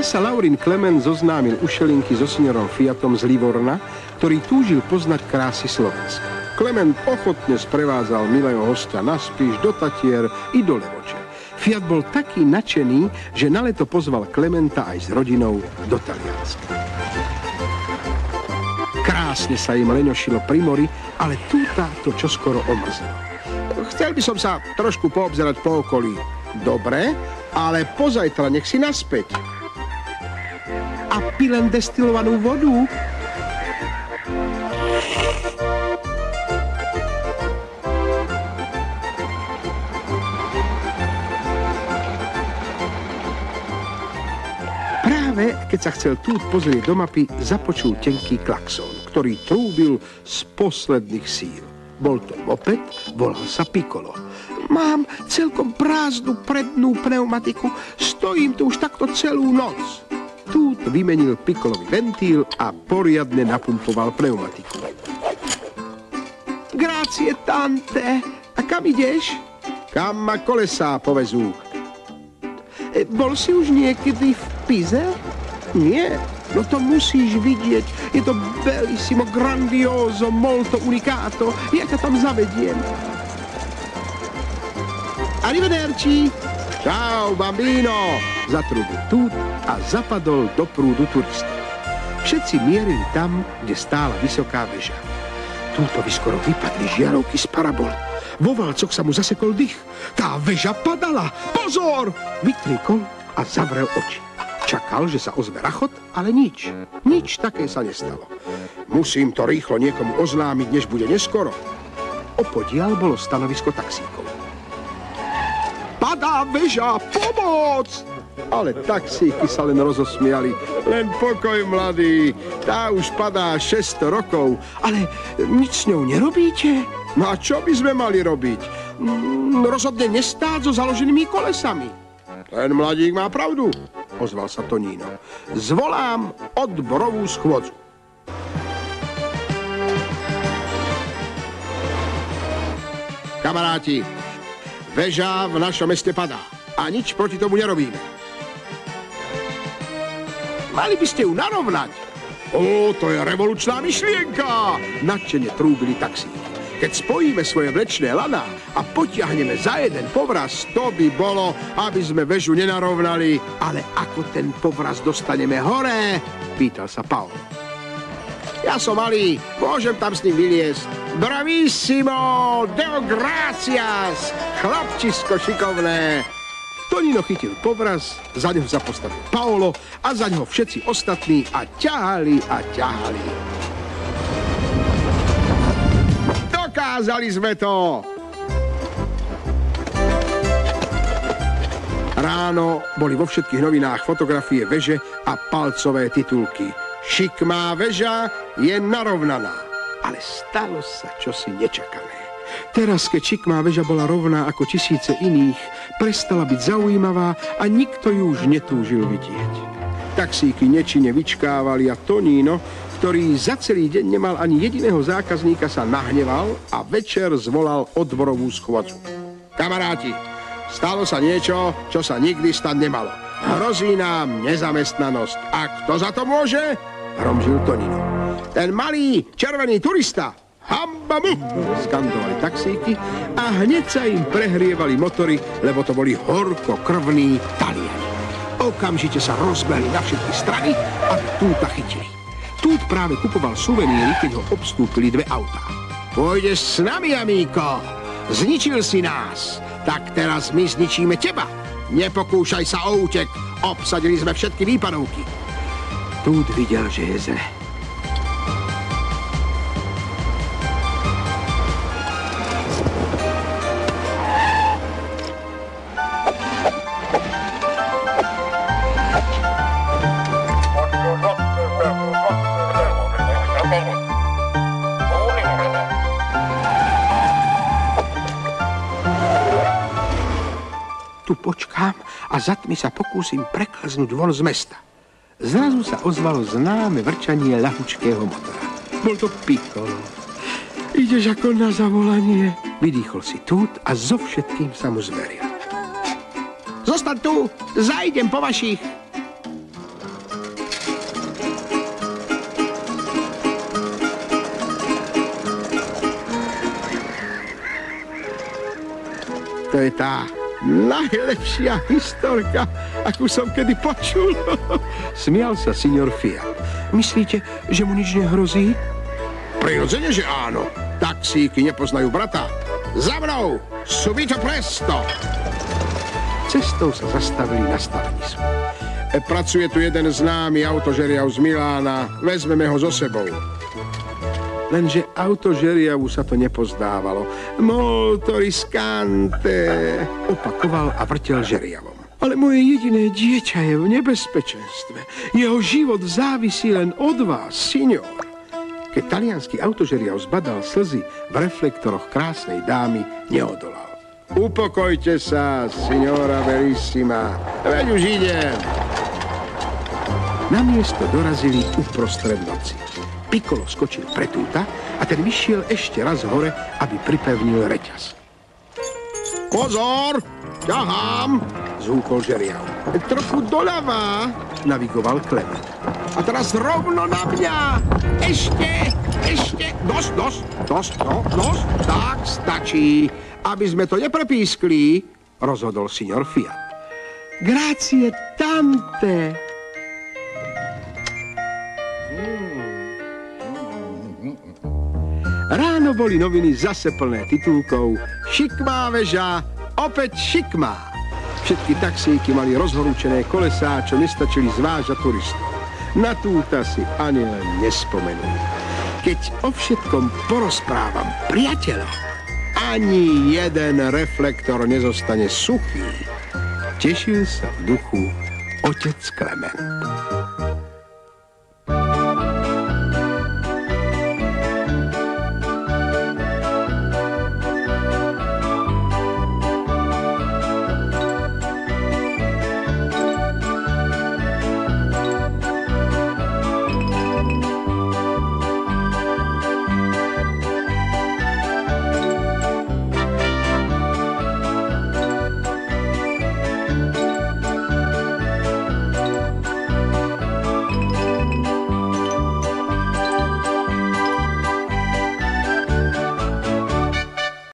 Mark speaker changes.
Speaker 1: Raz sa Laurin Klement zoznámil u Šelinky so signorom Fiatom z Livorna, ktorý túžil poznať krásy Slovenska. Klement ochotne sprevádzal milého hostia na Spiš, do Tatier i do Levoče. Fiat bol taký nadšený, že na leto pozval Klementa aj s rodinou do Talianska. Krásne sa im leňošilo pri mori, ale túta to čoskoro omrzlo. Chcel by som sa trošku poobzerať po okolí. Dobre, ale pozajtra nech si naspäť. A pí len destilovanú vodu? Práve keď sa chcel Tút pozrieť do mapy, započul tenký klaxón, ktorý trúbil z posledných síl. Bol to moped, volal sa Piccolo. Mám celkom prázdnu prednú pneumatiku, stojím tu už takto celú noc. Tút vymenil Piccolovi ventíl a poriadne napumpoval pneumatiku. Grazie, tante. A kam ideš? Kam ma kolesá povezú. Bol si už niekedy v Pize? Nie. No to musíš vidieť. Je to bellissimo, grandioso, molto unicato. Ja ťa tam zavediem. Arrivederci. Ciao, bambino. Zatrúbil Tút a zapadol do prúdu turistov. Všetci mierili tam, kde stála vysoká väža. Tútovi skoro vypadli žiarovky z parabol. Vo valcoch sa mu zasekol dých. Tá väža padala. Pozor! Vykríkol a zavrel oči. Čakal, že sa ozve rachot, ale nič. Nič také sa nestalo. Musím to rýchlo niekomu oznámiť, než bude neskoro. Opodiaľ bolo stanovisko taxíkov. Padá väža, pomoc! Ale taxíky sa len rozosmiali. Len pokoj, mladý. Tá už padá 600 rokov. Ale nič s ňou nerobíte? No a čo by sme mali robiť? Rozhodne nestáť so založenými kolesami. Ten mladík má pravdu, ozval sa Tonino. Zvolám odborovú schôdzu. Kamaráti, väža v našom meste padá a nič proti tomu nerobíme. Mali by ste ju narovnať. To je revolučná myšlienka, nadšene trúbili taxíky. Keď spojíme svoje vlečné laná a potiahneme za jeden povraz, to by bolo, aby sme väžu nenarovnali. Ale ako ten povraz dostaneme hore? Pýtal sa Paolo. Ja som malý, môžem tam s ním vyliesť. Bravissimo, deo gracias, chlapčisko šikovné. Tonino chytil povraz, za ňo sa postavil Paolo a za ňo všetci ostatní a ťahali a ťahali. Dokázali sme to! Ráno boli vo všetkých novinách fotografie veže a palcové titulky. Šikmá väža je narovnaná. Ale stalo sa čosi nečakané. Teraz, keď šikmá väža bola rovná ako tisíce iných, prestala byť zaujímavá a nikto ju už netúžil vidieť. Taxíky nečine vyčkávali a Tonino, ktorý za celý deň nemal ani jediného zákazníka, sa nahneval a večer zvolal odborovú schôdzu. Kamaráti, stalo sa niečo, čo sa nikdy stať nemalo. Hrozí nám nezamestnanosť. A kto za to môže? Hromžil Tonino. Ten malý červený turista. Hamba mu! Skandovali taxíky a hneď sa im prehrievali motory, lebo to boli horkokrvní Taliani. Okamžite sa rozbehli na všetky strany a Túta chytili. Tút práve kupoval suveníry, keď ho obstúpili dve autá. Pôjdeš s nami, amíko. Zničil si nás. Tak teraz my zničíme teba. Nepokúšaj sa o útek. Obsadili sme všetky výpadovky. Tút videl, že je zle. Tu počkám a za tmy sa pokúsim preklznúť von z mesta. Zrazu sa ozvalo známe vrčanie ľahučkého motora. Bol to Piccolo. Ideš ako na zavolanie, vydýchol si Tút a so všetkým sa mu zveril. Zostaň tu, zajdem po vašich. To je tá najlepšia historka, akú som kedy počul. Smial sa signor Fiat. Myslíte, že mu nič nehrozí? Prirodzene, že áno. Taxíky nepoznajú brata. Za mnou! Subito presto! Cestou sa zastavili na stavenisu. Pracuje tu jeden známy autožeriav z Milána. Vezmeme ho so sebou. Lenže autožeriavu sa to nepozdávalo. Molto riskante, opakoval a vrtel žeriavom. Ale moje jediné dieťa je v nebezpečenstve. Jeho život závisí len od vás, signor. Keď taliansky autožeriav zbadal slzy v reflektoroch krásnej dámy, neodolal. Upokojte sa, signora Verissima. Veď už idem. Na miesto dorazili uprostred noci. Piccolo skočil pre túta a ten vyšiel ešte raz hore, aby pripevnil reťaz. Pozor! Ťahám! Zhúkol žeriav. Trochu doľava, navigoval Klement. A teraz rovno na mňa! Ešte! Dosť, tak stačí. Aby sme to neprepískli, rozhodol signor Fiat. Grazie tante! Ráno boli noviny zase plné titulkov Šikmá väža, opäť šikmá. Všetky taxíky mali rozhorúčené kolesá, čo nestačili zvážať turistov. Na túta si ani len nespomenuli. Keď o všetkom porozprávam priateľom, ani jeden reflektor nezostane suchý. Tešil sa v duchu otec Klement.